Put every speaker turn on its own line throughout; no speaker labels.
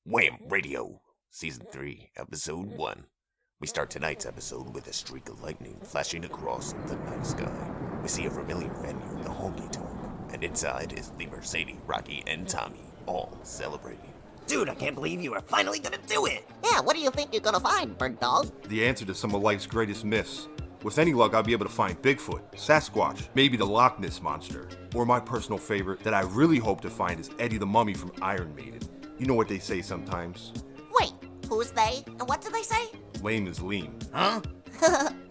Wham Radio, Season 3, Episode 1. We start tonight's episode with a streak of lightning flashing across the night sky. We see a familiar venue, the Honky Tonk, and inside is Lemur, Sadie, Rocky, and Tommy, all celebrating.
Dude, I can't believe you are finally gonna do it!
Yeah, what do you think you're gonna find, bird dog?
The answer to some of life's greatest myths. With any luck, I'll be able to find Bigfoot, Sasquatch, maybe the Loch Ness Monster, or my personal favorite that I really hope to find is Eddie the Mummy from Iron Maiden. You know what they say sometimes?
Wait, who's they, and what do they say?
Lame is lean.
Huh?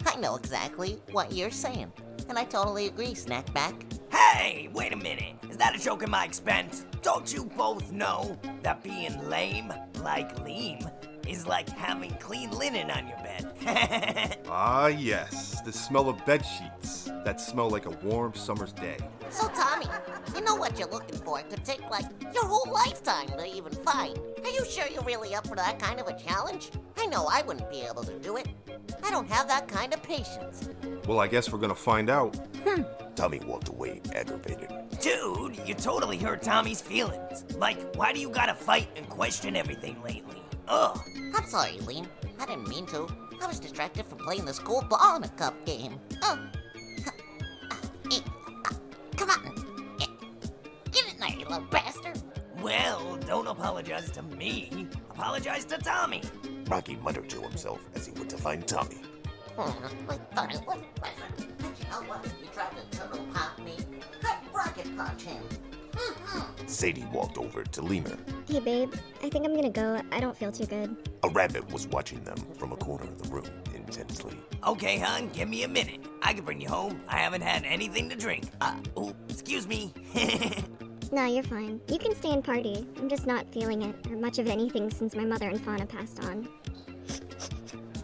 I know exactly what you're saying, and I totally agree, Snackback.
Hey, wait a minute. Is that a joke at my expense? Don't you both know that being lame, like lean, is like having clean linen on your bed?
Ah, yes, the smell of bed sheets that smell like a warm summer's day.
So, Tommy, you know what you're looking for could take, like, your whole lifetime to even find. Are you sure you're really up for that kind of a challenge? I know I wouldn't be able to do it. I don't have that kind of patience.
Well, I guess we're gonna find out.
Tommy walked away, aggravated.
Dude, you totally hurt Tommy's feelings. Like, why do you gotta fight and question everything lately? Ugh.
I'm sorry, Liam. I didn't mean to. I was distracted from playing this cool ball in a cup game. Come on. Get in there, you little bastard.
Well, don't apologize to me. Apologize to Tommy.
Rocky muttered to himself as he went to find Tommy.
Wait, Tommy, what? You know what? You tried to turtle pop me. I'd rocket punch him.
Sadie walked over to Lemur.
Hey babe, I think I'm gonna go. I don't feel too good.
A rabbit was watching them from a corner of the room intensely.
Okay, hon, give me a minute. I can bring you home. I haven't had anything to drink. Excuse me.
No, you're fine. You can stay and party. I'm just not feeling it, or much of anything since my mother and Fauna passed on.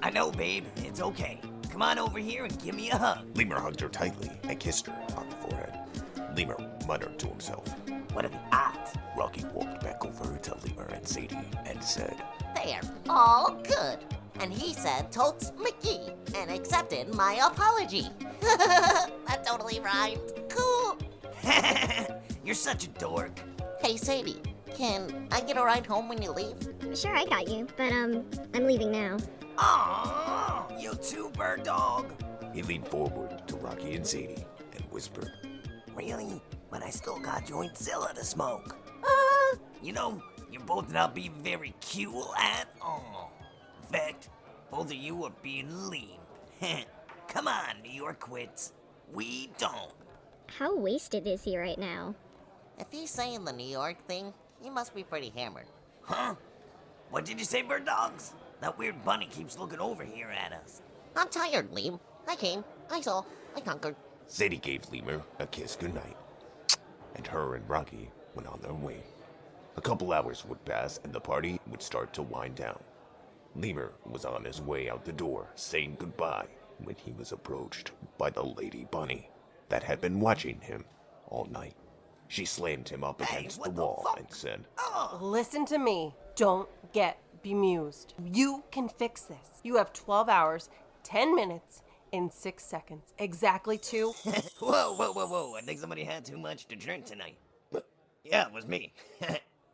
I know, babe. It's okay. Come on over here and give me a hug.
Lemur hugged her tightly and kissed her on the forehead. Lemur muttered to himself.
What are the odds?
Rocky walked back over to Lemur and Sadie and said,
They're all good. And he said totes McGee and accepted my apology. That totally rhymed. Cool.
You're such a dork.
Hey, Sadie, can I get a ride home when you leave?
Sure, I got you, but I'm leaving now.
Aww, you too, bird dog.
He leaned forward to Rocky and Sadie and whispered,
Really? But I still got jointzilla to smoke. You know, you're both not being very cool at all. In fact, both of you are being lean. Come on, New York quits. We don't.
How wasted is he right now?
If he's saying the New York thing, he must be pretty hammered.
Huh? What did you say, bird dogs? That weird bunny keeps looking over here at us.
I'm tired, Liam. I came, I saw, I conquered.
Sadie gave Lemur a kiss goodnight, and her and Rocky went on their way. A couple hours would pass and the party would start to wind down. Lemur was on his way out the door, saying goodbye, when he was approached by the lady bunny that had been watching him all night. She slammed him up against the wall and said,
Listen to me. Don't get bemused. You can fix this. You have 12 hours, 10 minutes, and 6 seconds. Exactly 2.
Whoa. I think somebody had too much to drink tonight. Yeah, it was me.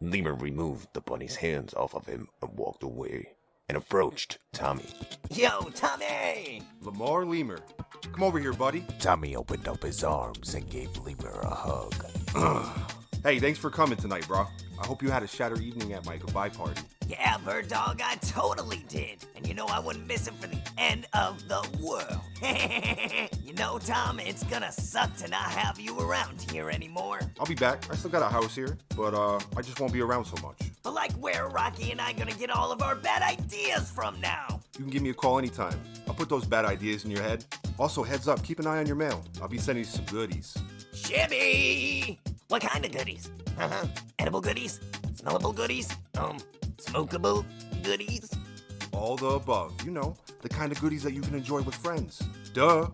Lemur removed the bunny's hands off of him and walked away and approached Tommy.
Yo, Tommy!
Lamar Lemur. Come over here, buddy.
Tommy opened up his arms and gave Lemur a hug.
Hey, thanks for coming tonight, bro. I hope you had a shatter evening at my goodbye party.
Yeah, bird dog, I totally did. And you know I wouldn't miss it for the end of the world. You know, Tom, it's gonna suck to not have you around here anymore.
I'll be back. I still got a house here, but I just won't be around so much.
But like where are Rocky and I gonna get all of our bad ideas from now?
You can give me a call anytime. I'll put those bad ideas in your head. Also, heads up, keep an eye on your mail. I'll be sending you some goodies.
Shibby! What kind of goodies? Edible goodies? Smellable goodies? Smokable goodies?
All the above. You know, the kind of goodies that you can enjoy with friends. Duh.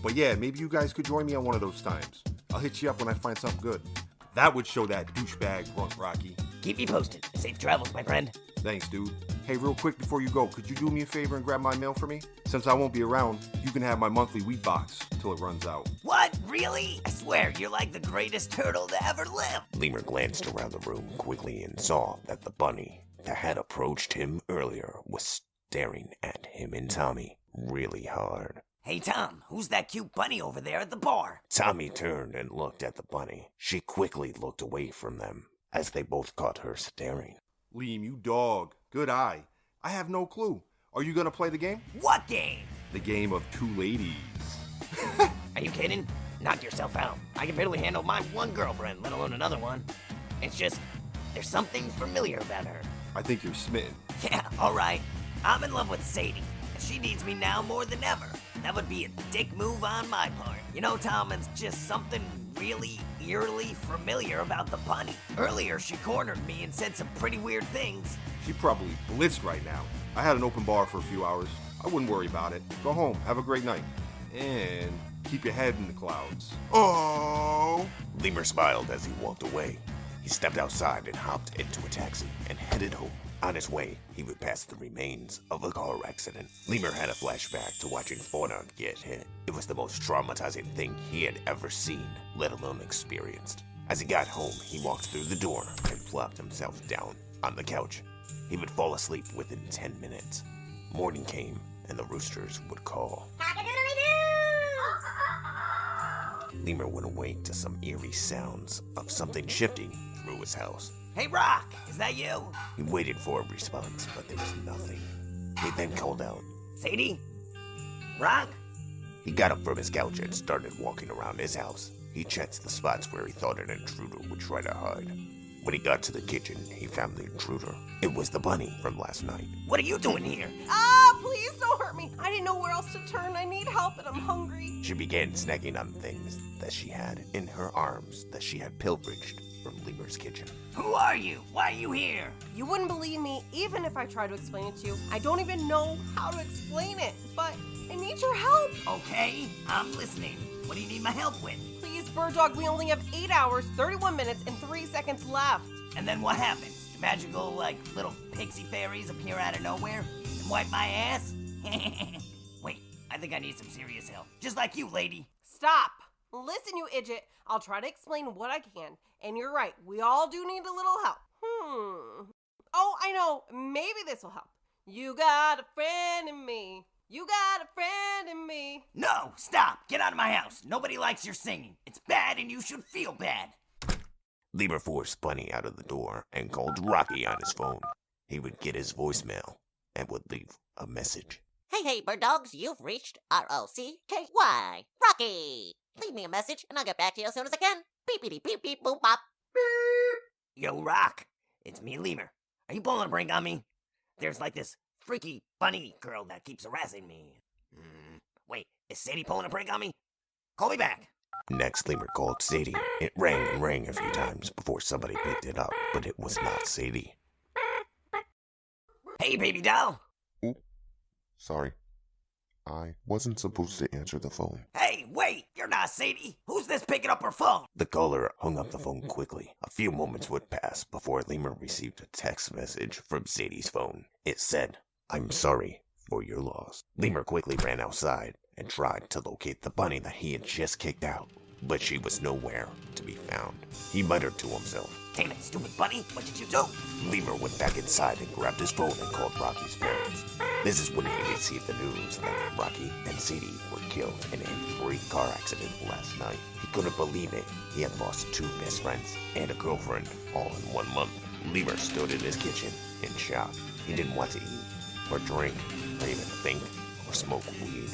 But yeah, maybe you guys could join me on one of those times. I'll hit you up when I find something good. That would show that douchebag grunt, Rocky.
Keep me posted. Safe travels, my friend.
Thanks, dude. Hey, real quick before you go, could you do me a favor and grab my mail for me? Since I won't be around, you can have my monthly wheat box till it runs out.
What? Really? I swear, you're like the greatest turtle to ever live.
Lemur glanced around the room quickly and saw that the bunny that had approached him earlier was staring at him and Tommy really hard.
Hey, Tom, who's that cute bunny over there at the bar?
Tommy turned and looked at the bunny. She quickly looked away from them as they both caught her staring.
Liam, you dog. Good eye. I have no clue. Are you gonna play the game?
What game?
The game of two ladies.
Are you kidding? Knock yourself out. I can barely handle my one girlfriend, let alone another one. It's just, there's something familiar about her.
I think you're smitten.
Yeah, alright. I'm in love with Sadie, and she needs me now more than ever. That would be a dick move on my part. You know, Tom, it's just something really eerily familiar about the bunny. Earlier, she cornered me and said some pretty weird things.
She probably blitzed right now. I had an open bar for a few hours. I wouldn't worry about it. Go home, have a great night. And keep your head in the clouds. Oh!
Lemur smiled as he walked away. He stepped outside and hopped into a taxi and headed home. On his way, he would pass the remains of a car accident. Lemur had a flashback to watching Fauna get hit. It was the most traumatizing thing he had ever seen, let alone experienced. As he got home, he walked through the door and plopped himself down on the couch. He would fall asleep within 10 minutes. Morning came, and the roosters would call. Lemur went awake to some eerie sounds of something shifting through his house.
Hey, Rock, is that you?
He waited for a response, but there was nothing. He then called out.
Sadie? Rock?
He got up from his couch and started walking around his house. He checked the spots where he thought an intruder would try to hide. When he got to the kitchen, he found the intruder. It was the bunny from last night.
What are you doing here?
Ah, please don't hurt me. I didn't know where else to turn. I need help and I'm hungry.
She began snacking on things that she had in her arms that she had pilferaged from Lemur's kitchen.
Who are you? Why are you here?
You wouldn't believe me even if I tried to explain it to you. I don't even know how to explain it, but I need your help.
Okay, I'm listening. What do you need my help with?
Please, Bird Dog, we only have 8 hours, 31 minutes, and 3 seconds left.
And then what happens? Magical, little pixie fairies appear out of nowhere and wipe my ass? Wait, I think I need some serious help. Just like you, lady.
Stop. Listen, you idiot. I'll try to explain what I can. And you're right, we all do need a little help. Oh, I know. Maybe this will help. You got a friend in me. You got a friend in me.
No, stop. Get out of my house. Nobody likes your singing. It's bad and you should feel bad.
Lemur forced Bunny out of the door and called Rocky on his phone. He would get his voicemail and would leave a message.
Hey, bird dogs, you've reached ROCKY. Rocky! Leave me a message and I'll get back to you as soon as I can. Beep, beep, beep, boop, bop. Beep.
Yo, Rock. It's me, Lemur. Are you pulling a prank on me? There's this freaky bunny girl that keeps harassing me. Wait, is Sadie pulling a prank on me? Call me back.
Next, Lemur called Sadie. It rang and rang a few times before somebody picked it up, but it was not Sadie.
Hey, baby doll.
Oop. Sorry. I wasn't supposed to answer the phone.
Hey, wait, you're not Sadie. Who's this picking up her phone?
The caller hung up the phone quickly. A few moments would pass before Lemur received a text message from Sadie's phone. It said, "I'm sorry for your loss." Lemur quickly ran outside and tried to locate the bunny that he had just kicked out, but she was nowhere to be found. He muttered to himself.
Damn it, stupid bunny, what did you do?
Lemur went back inside and grabbed his phone and called Rocky's parents. This is when he received the news that Rocky and Sadie were killed in a freak car accident last night. He couldn't believe it. He had lost 2 best friends and a girlfriend all in 1 month. Lemur stood in his kitchen in shock. He didn't want to eat or drink or even think or smoke weed.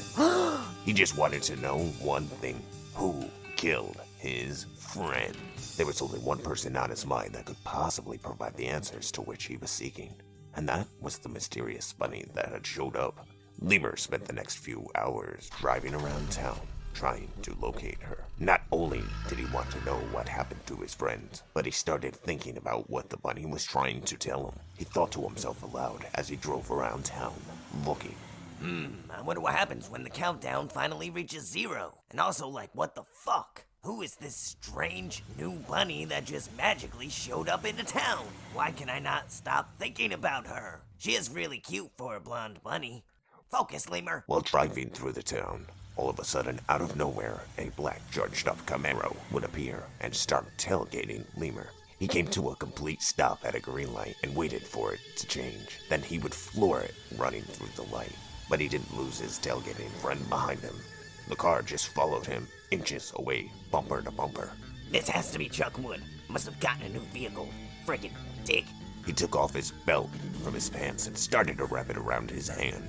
He just wanted to know one thing. Who killed his friend? There was only one person on his mind that could possibly provide the answers to which he was seeking, and that was the mysterious bunny that had showed up. Lemur spent the next few hours driving around town, trying to locate her. Not only did he want to know what happened to his friends, but he started thinking about what the bunny was trying to tell him. He thought to himself aloud as he drove around town, looking.
I wonder what happens when the countdown finally reaches 0. And also, what the fuck? Who is this strange new bunny that just magically showed up into town? Why can I not stop thinking about her? She is really cute for a blonde bunny. Focus, Lemur.
While driving through the town, all of a sudden, out of nowhere, a black charged-up Camaro would appear and start tailgating Lemur. He came to a complete stop at a green light and waited for it to change. Then he would floor it, running through the light. But he didn't lose his tailgating friend behind him. The car just followed him, inches away, bumper to bumper.
This has to be Chuck Wood. Must have gotten a new vehicle. Friggin' dick.
He took off his belt from his pants and started to wrap it around his hand.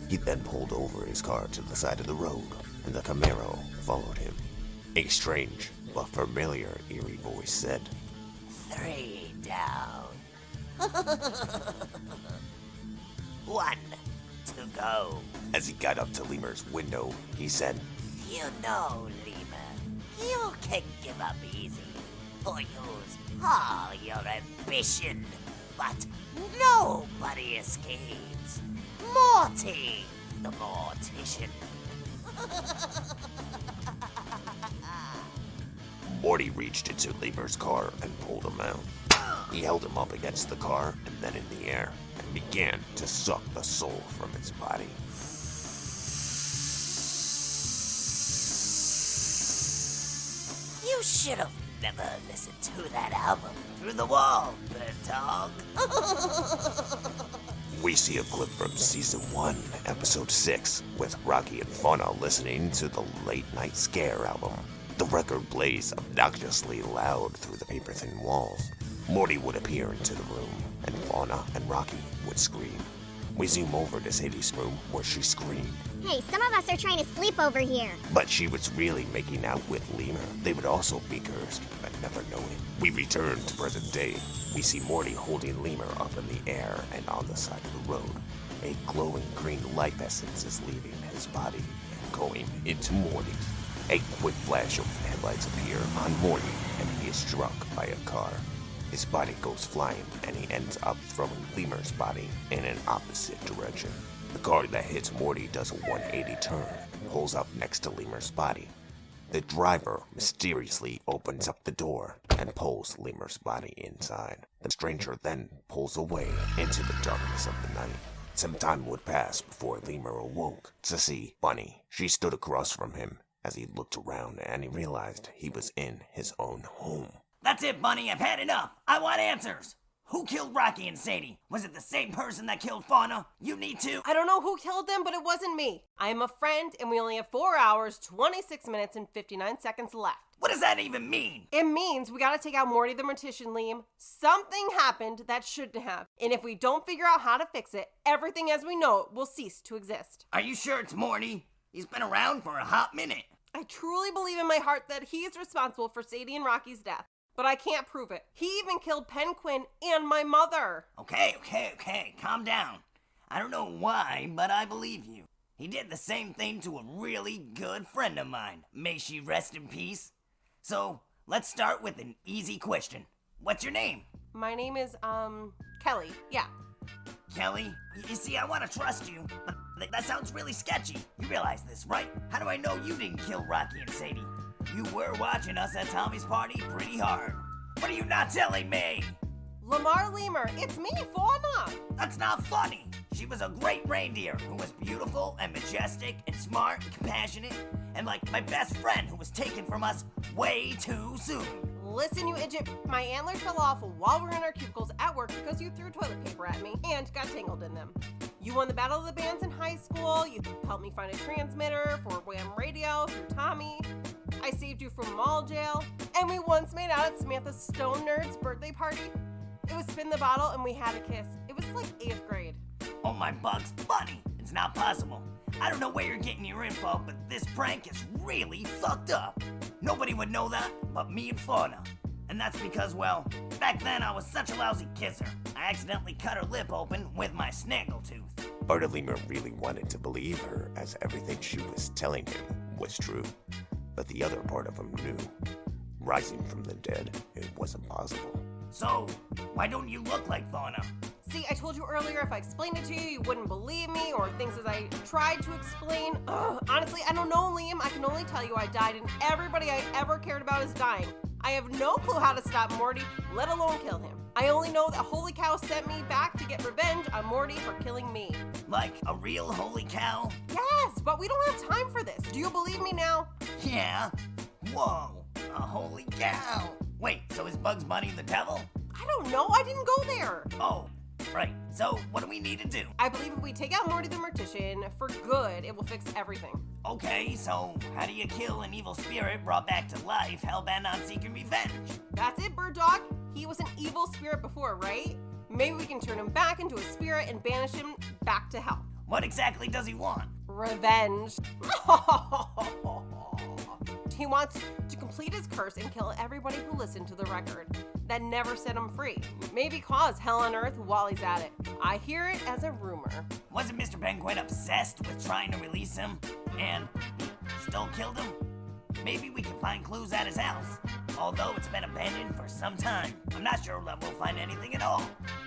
He then pulled over his car to the side of the road, and the Camaro followed him. A strange but familiar, eerie voice said,
3 down. 1 to go.
As he got up to Lemur's window, he said,
You know, Lemur, you can give up easy or use all your ambition, but nobody escapes. Morty, the mortician.
Morty reached into Lemur's car and pulled him out. He held him up against the car and then in the air and began to suck the soul from his body.
You should have never listened to that album. Through the wall, bird dog.
We see a clip from Season 1, Episode 6, with Rocky and Fauna listening to the Late Night Scare album. The record plays obnoxiously loud through the paper-thin walls. Morty would appear into the room, and Fauna and Rocky would scream. We zoom over to Sadie's room, where she screamed.
Hey, some of us are trying to sleep over here.
But she was really making out with Lemur. They would also be cursed, but never know it. We return to present day. We see Morty holding Lemur up in the air and on the side of the road. A glowing green life essence is leaving his body and going into Morty. A quick flash of headlights appear on Morty, and he is struck by a car. His body goes flying, and he ends up throwing Lemur's body in an opposite direction. The car that hits Morty does a 180 turn and pulls up next to Lemur's body. The driver mysteriously opens up the door and pulls Lemur's body inside. The stranger then pulls away into the darkness of the night. Some time would pass before Lemur awoke to see Bunny. She stood across from him as he looked around, and he realized he was in his own home.
That's it, Bunny. I've had enough. I want answers. Who killed Rocky and Sadie? Was it the same person that killed Fauna? You need to.
I don't know who killed them, but it wasn't me. I am a friend, and we only have 4 hours, 26 minutes, and 59 seconds left.
What does that even mean?
It means we gotta take out Morty the Mortician, Liam. Something happened that shouldn't have. And if we don't figure out how to fix it, everything as we know it will cease to exist.
Are you sure it's Morty? He's been around for a hot minute.
I truly believe in my heart that he is responsible for Sadie and Rocky's death, but I can't prove it. He even killed Pen Quinn and my mother.
Okay. Calm down. I don't know why, but I believe you. He did the same thing to a really good friend of mine. May she rest in peace. So, let's start with an easy question. What's your name?
My name is, Kelly. Yeah.
Kelly? You see, I want to trust you, but that sounds really sketchy. You realize this, right? How do I know you didn't kill Rocky and Sadie? You were watching us at Tommy's party pretty hard. What are you not telling me?
Lemur, it's me, Fauna.
That's not funny. She was a great reindeer who was beautiful and majestic and smart and compassionate and like my best friend who was taken from us way too soon.
Listen, you idiot. My antlers fell off while we were in our cubicles at work because you threw toilet paper at me and got tangled in them. You won the Battle of the Bands in high school. You helped me find a transmitter for Wham radio through Tommy. I saved you from mall jail. And we once made out at Samantha Stone Nerd's birthday party. It was spin the bottle and we had a kiss. It was like 8th grade.
Oh my Bugs Bunny, it's not possible. I don't know where you're getting your info, but this prank is really fucked up. Nobody would know that but me and Fauna. And that's because, well, back then I was such a lousy kisser. I accidentally cut her lip open with my snaggletooth.
Part of Lemur really wanted to believe her, as everything she was telling him was true. But the other part of him knew. Rising from the dead, it wasn't possible.
So, why don't you look like Fauna?
See, I told you earlier if I explained it to you, you wouldn't believe me, or things as I tried to explain. Honestly, I don't know, Liam. I can only tell you I died, and everybody I ever cared about is dying. I have no clue how to stop Morty, let alone kill him. I only know that Holy Cow sent me back to get revenge on Morty for killing me.
Like a real holy cow?
Yes, but we don't have time for this. Do you believe me now?
Yeah. Whoa, a holy cow. Wait, so is Bugs Bunny the devil?
I don't know. I didn't go there.
Oh, right. So what do we need to do?
I believe if we take out Morty the Mortician for good, it will fix everything.
Okay, so how do you kill an evil spirit brought back to life, hellbent on seeking revenge?
That's it, Bird Dog. He was an evil spirit before, right? Maybe we can turn him back into a spirit and banish him back to hell.
What exactly does he want?
Revenge. He wants to complete his curse and kill everybody who listened to the record that never set him free. Maybe cause hell on earth while he's at it. I hear it as a rumor.
Wasn't Mr. Penguin obsessed with trying to release him? And he still killed him? Maybe we can find clues at his house. Although it's been abandoned for some time, I'm not sure that we'll find anything at all.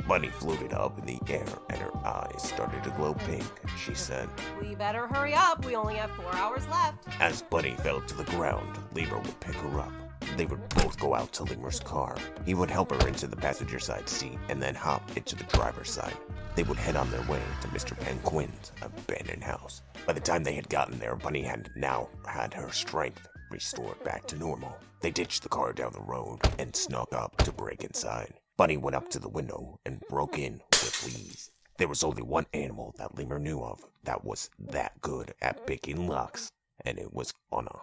Bunny floated up in the air and her eyes started to glow pink. She said,
We better hurry up. We only have 4 hours left.
as Bunny fell to the ground, Lemur would pick her up. They would both go out to Lemur's car. He would help her into the passenger side seat and then hop into the driver's side. They would head on their way to Mr. Penguin's abandoned house. By the time they had gotten there, Bunny had now had her strength restored back to normal. They ditched the car down the road and snuck up to break inside. Bunny went up to the window and broke in with ease. There was only one animal that Lemur knew of that was that good at picking locks, and it was Fauna.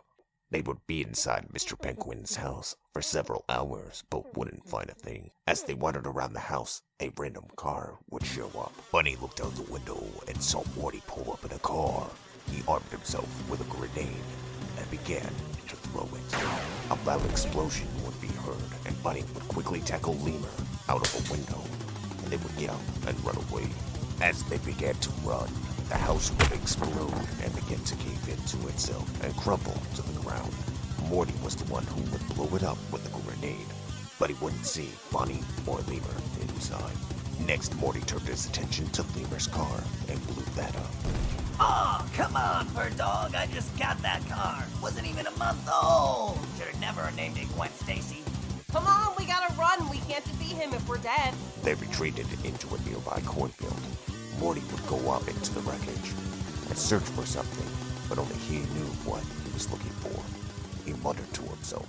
They would be inside Mr. Penguin's house for several hours, but wouldn't find a thing. As they wandered around the house, a random car would show up. Bunny looked out the window and saw Morty pull up in a car. He armed himself with a grenade and began to throw it. A loud explosion would be heard, and Bunny would quickly tackle Lemur out of a window, and they would get up and run away. As they began to run, the house would explode and begin to cave into itself and crumble to the ground. Morty was the one who would blow it up with a grenade, but he wouldn't see Bunny or Lemur inside. Next, Morty turned his attention to Lemur's car and blew that up.
Oh, come on, Bird Dog. I just got that car. Wasn't even a month old. Should have never named it Gwen Stacy.
Come on, we gotta run. We can't defeat him if we're dead.
They retreated into a nearby cornfield. Morty would go up into the wreckage and search for something, but only he knew what he was looking for. He muttered to himself,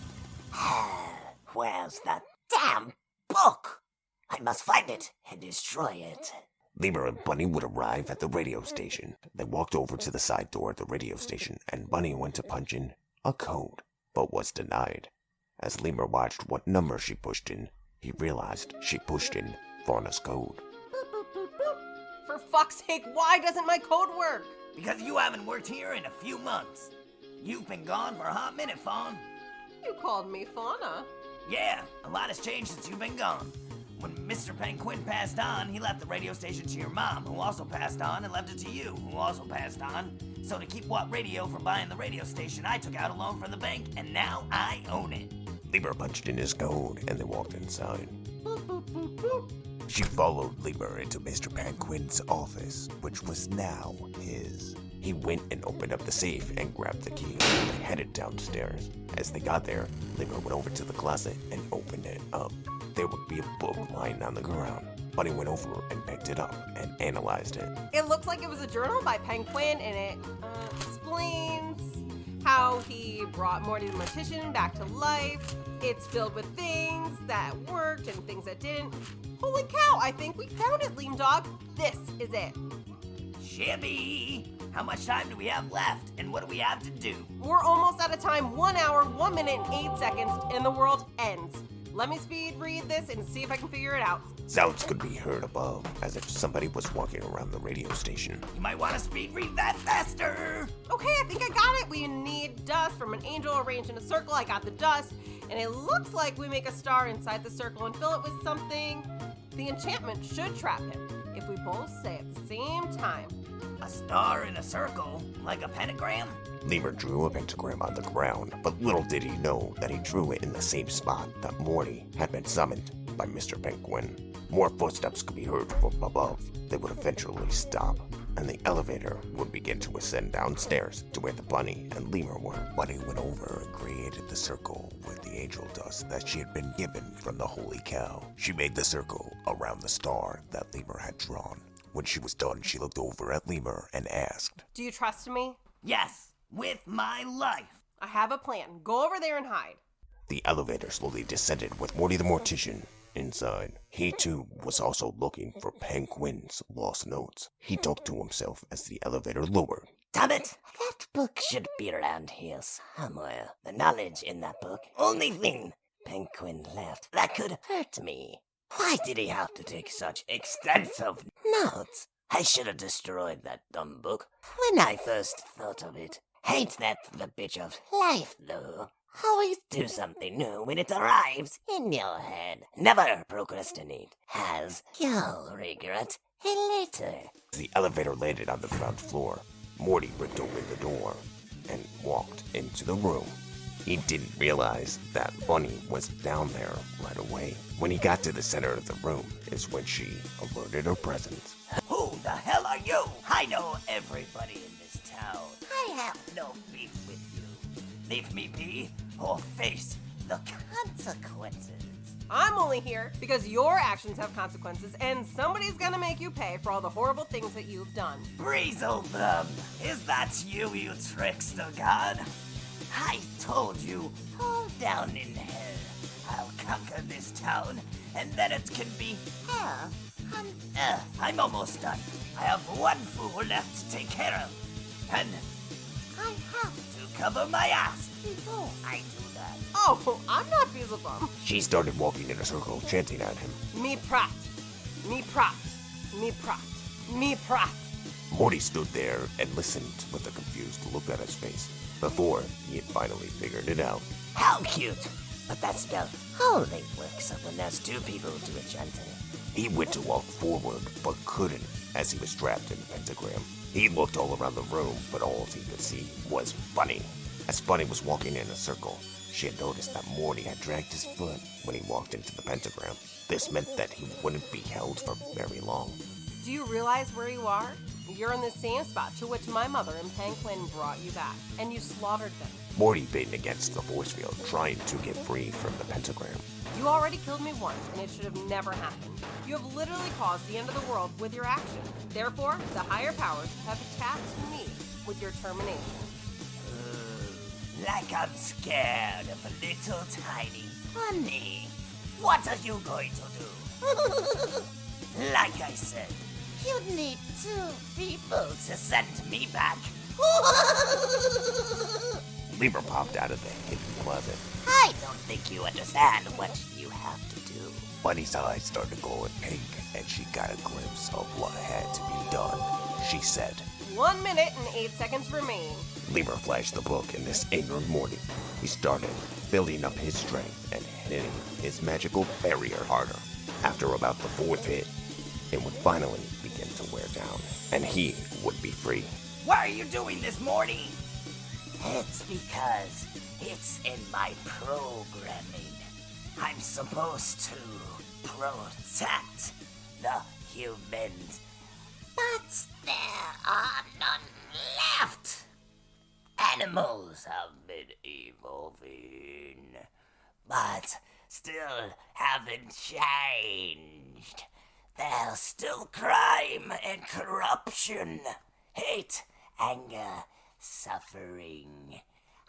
Where's that damn book? I must find it and destroy it.
Lemur and Bunny would arrive at the radio station. They walked over to the side door of the radio station, and Bunny went to punch in a code, but was denied. As Lemur watched what number she pushed in, he realized she pushed in Fauna's code.
Boop, boop, boop, boop. For fuck's sake, why doesn't my code work?
Because you haven't worked here in a few months. You've been gone for a hot minute, Fawn.
You called me Fauna.
Yeah, a lot has changed since you've been gone. When Mr. Penguin passed on, he left the radio station to your mom, who also passed on, and left it to you, who also passed on. So to keep What Radio from buying the radio station, I took out a loan from the bank, and now I own it.
Lemur punched in his code, and they walked inside.
Boop, boop, boop, boop.
She followed Lemur into Mr. Penguin's office, which was now his. He went and opened up the safe and grabbed the key. They headed downstairs. As they got there, Lemur went over to the closet and opened it up. There would be a book lying on the ground. Bunny went over and picked it up and analyzed it.
It looks like it was a journal by Penguin, and it explains how he brought Morty the Mortician back to life. It's filled with things that worked and things that didn't. Holy cow, I think we found it, Lean Dog. This is it.
Shibby! How much time do we have left, and what do we have to do?
We're almost out of time. 1 hour, 1 minute, and 8 seconds, and the world ends. Let me speed read this and see if I can figure it out.
Sounds could be heard above, as if somebody was walking around the radio station.
You might want to speed read that faster!
Okay, I think I got it. We need dust from an angel arranged in a circle. I got the dust. And it looks like we make a star inside the circle and fill it with something. The enchantment should trap him if we both say at the same time.
A star in a circle? Like a pentagram?
Lemur drew a pentagram on the ground, but little did he know that he drew it in the same spot that Morty had been summoned by Mr. Penguin. More footsteps could be heard from above. They would eventually stop, and the elevator would begin to ascend downstairs to where the Bunny and Lemur were. Bunny went over and created the circle with the angel dust that she had been given from the Holy Cow. She made the circle around the star that Lemur had drawn. When she was done, she looked over at Lemur and asked,
Do you trust me?
Yes, with my life.
I have a plan. Go over there and hide.
The elevator slowly descended with Morty the Mortician inside. He too was also looking for Penguin's lost notes. He talked to himself as the elevator lowered.
Damn it! That book should be around here somewhere. The knowledge in that book. Only thing Penguin left that could hurt me. Why did he have to take such extensive notes? I should have destroyed that dumb book when I first thought of it. Hate that the bitch of life, though. Always do something new when it arrives in your head. Never procrastinate, as you'll regret it later.
The elevator landed on the ground floor. Morty ripped open the door and walked into the room. He didn't realize that Bunny was down there right away. When he got to the center of the room is when she alerted her presence.
Who the hell are you? I know everybody in this town. I have no beef with you. Leave me be or face the consequences.
I'm only here because your actions have consequences, and somebody's gonna make you pay for all the horrible things that you've done.
Breezelbum, is that you, you trickster god? I told you, hold down in hell. I'll conquer this town, and then it can be hell on earth. I'm almost done. I have one fool left to take care of, and I have to cover my ass before I do that.
Oh, I'm not Beelzebub.
She started walking in a circle, chanting at him.
Me prat. Me prat. Me prat. Me prat.
Morty stood there and listened with a confused look on his face before he had finally figured it out.
How cute! But that spell only works when there's two people to a chanting.
He went to walk forward, but couldn't, as he was trapped in the pentagram. He looked all around the room, but all he could see was Bunny. As Bunny was walking in a circle, she had noticed that Morty had dragged his foot when he walked into the pentagram. This meant that he wouldn't be held for very long.
Do you realize where you are? You're in the same spot to which my mother and Penguin brought you back, and you slaughtered them.
Morty bit against the force field, trying to get free from the pentagram.
You already killed me once, and it should have never happened. You have literally caused the end of the world with your action. Therefore, the higher powers have tasked me with your termination.
Like I'm scared of a little tiny bunny. What are you going to do? Like I said, you need two people to send me back.
Lemur popped out of the hidden closet.
I don't think you understand what you have to do.
Bunny's eyes started glowing pink, and she got a glimpse of what had to be done. She said,
1 minute and 8 seconds remain.
Lemur flashed the book, and this angered Morty. He started building up his strength and hitting his magical barrier harder. After about the fourth hit, it would finally begin to wear down, and he would be free.
Why are you doing this, Morty? It's because it's in my programming. I'm supposed to protect the humans, but there are none left. Animals have been evolving, but still haven't changed. There's still crime and corruption, hate, anger, suffering.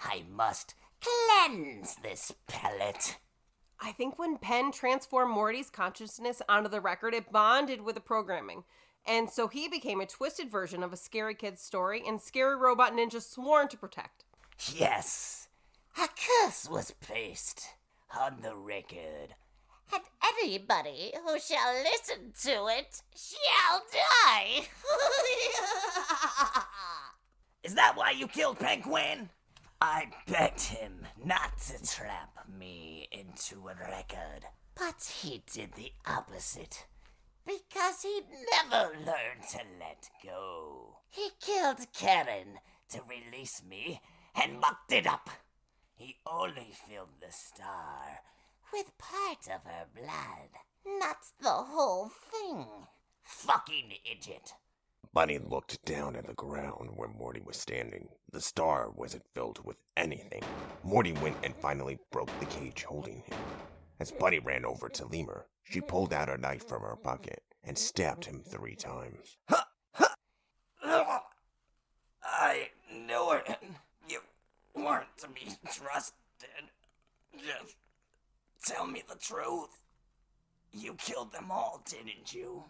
I must cleanse this pellet.
I think when Penn transformed Morty's consciousness onto the record, it bonded with the programming. And so he became a twisted version of a scary kid's story and scary robot ninja sworn to protect.
Yes, a curse was placed on the record.
And anybody who shall listen to it shall die.
Is that why you killed Penguin? I begged him not to trap me into a record, but he did the opposite. Because he never learned to let go. He killed Karen to release me and mucked it up. He only filled the star with part of her blood, not the whole thing. Fucking idiot.
Bunny looked down at the ground where Morty was standing. The star wasn't filled with anything. Morty went and finally broke the cage holding him. As Bunny ran over to Lemur, she pulled out a knife from her pocket and stabbed him 3 times.
I knew it. You weren't to be trusted. Just tell me the truth. You killed them all, didn't you?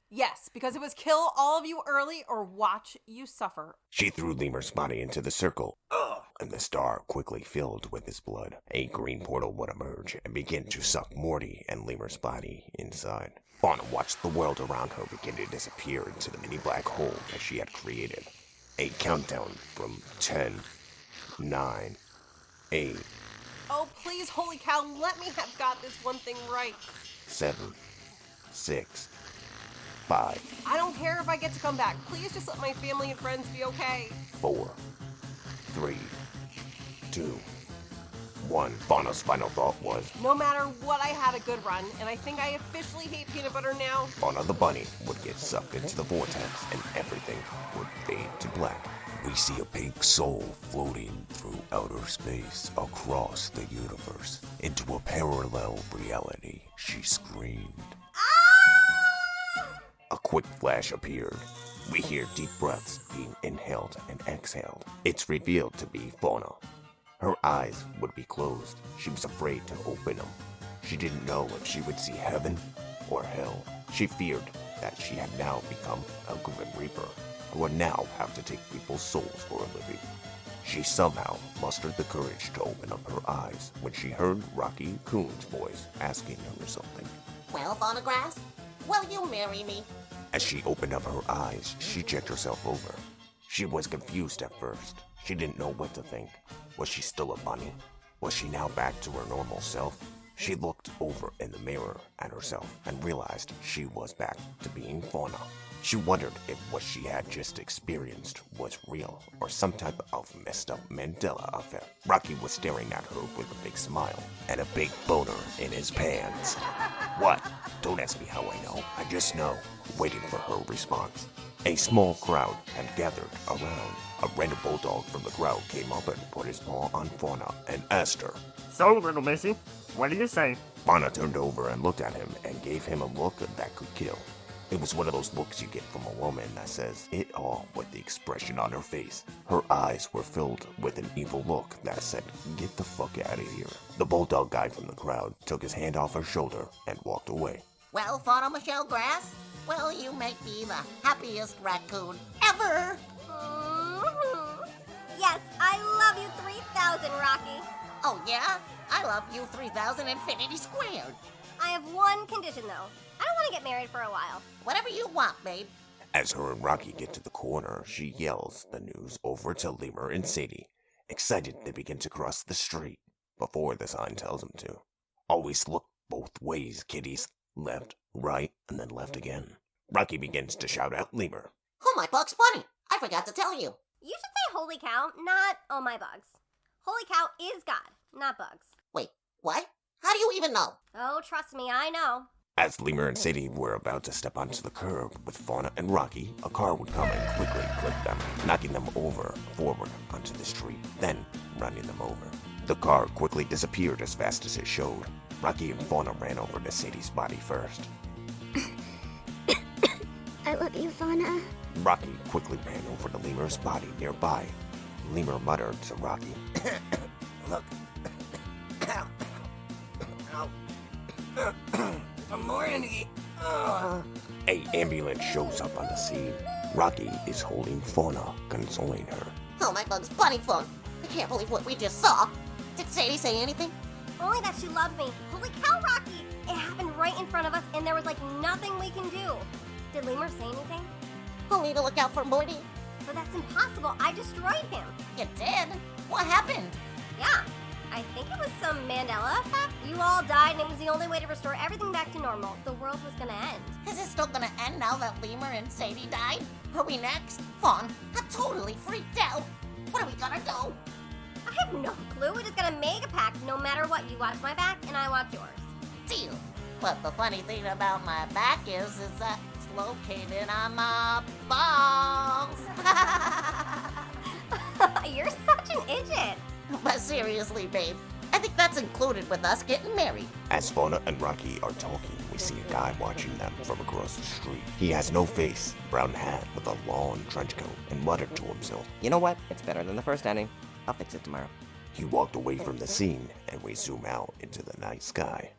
Yes, because it was kill all of you early or watch you suffer.
She threw Lemur's body into the circle, and the star quickly filled with his blood. A green portal would emerge and begin to suck Morty and Lemur's body inside. Fauna watched the world around her begin to disappear into the mini black hole that she had created. A countdown from 10, 9, 8,
Oh, please, holy cow, let me have got this one thing right.
7, 6, 5,
I don't care if I get to come back. Please just let my family and friends be okay.
4, 3, 2, 1. Fauna's final thought was,
No matter what, I had a good run, and I think I officially hate peanut butter now.
Fauna the bunny would get sucked into the vortex and everything would fade to black. We see a pink soul floating through outer space across the universe into a parallel reality. She screamed. A quick flash appeared. We hear deep breaths being inhaled and exhaled. It's revealed to be Fauna. Her eyes would be closed. She was afraid to open them. She didn't know if she would see heaven or hell. She feared that she had now become a Grim Reaper, who would now have to take people's souls for a living. She somehow mustered the courage to open up her eyes when she heard Rocky Coon's voice asking her something.
Well, Fauna Grass, will you marry me?
As she opened up her eyes, she checked herself over. She was confused at first. She didn't know what to think. Was she still a bunny? Was she now back to her normal self? She looked over in the mirror at herself and realized she was back to being Fauna. She wondered if what she had just experienced was real or some type of messed up Mandela effect. Rocky was staring at her with a big smile and a big boner in his pants. What? Don't ask me how I know. I just know, waiting for her response. A small crowd had gathered around. A random bulldog from the crowd came up and put his paw on Fauna and asked her.
So, little missy, what do you say?
Fauna turned over and looked at him and gave him a look that could kill. It was one of those looks you get from a woman that says it all with the expression on her face. Her eyes were filled with an evil look that said, "Get the fuck out of here." The bulldog guy from the crowd took his hand off her shoulder and walked away.
Well, Fauna Michelle Grass, will you make me the happiest raccoon ever?
Yes, I love you 3000, Rocky.
Oh, yeah? I love you 3000 infinity squared.
I have one condition, though. I don't want to get married for a while.
Whatever you want, babe.
As her and Rocky get to the corner, she yells the news over to Lemur and Sadie. Excited, they begin to cross the street before the sign tells them to. Always look both ways, kiddies. Left, right, and then left again. Rocky begins to shout out Lemur.
Oh, my Bugs Bunny. I forgot to tell you.
You should say holy cow, not oh my bugs. Holy cow is God, not bugs.
Wait, what? How do you even know?
Oh, trust me, I know.
As Lemur and Sadie were about to step onto the curb with Fauna and Rocky, a car would come and quickly clip them, knocking them over forward onto the street, then running them over. The car quickly disappeared as fast as it showed. Rocky and Fauna ran over to Sadie's body first.
I love you, Fauna.
Rocky quickly ran over to Lemur's body nearby. Lemur muttered to Rocky.
Look. I'm morning.
A ambulance shows up on the scene. Rocky is holding Fauna, consoling her.
Oh, my Bugs Bunny phone. I can't believe what we just saw. Did Sadie say anything?
Only that she loved me. Holy cow, Rocky! It happened right in front of us, and there was nothing we can do. Did Lemur say anything?
We'll need to look out for Morty.
But that's impossible. I destroyed him.
You did? What happened?
Yeah, I think it was some Mandela effect. You all died, and it was the only way to restore everything back to normal. The world was gonna end.
Is it still gonna end now that Lemur and Sadie died? Are we next? Fawn, I'm totally freaked out. What are we gonna do?
I have no clue. We're just gonna make a pact. No matter what, you watch my back, and I watch yours.
Deal. But the funny thing about my back is that it's located on my balls.
You're such an idiot.
But seriously, babe, I think that's included with us getting married.
As Fauna and Rocky are talking, we see a guy watching them from across the street. He has no face, brown hat with a long trench coat, and muttered to himself.
You know what? It's better than the first ending. I'll fix it tomorrow.
He walked away from the scene, and we zoom out into the night sky.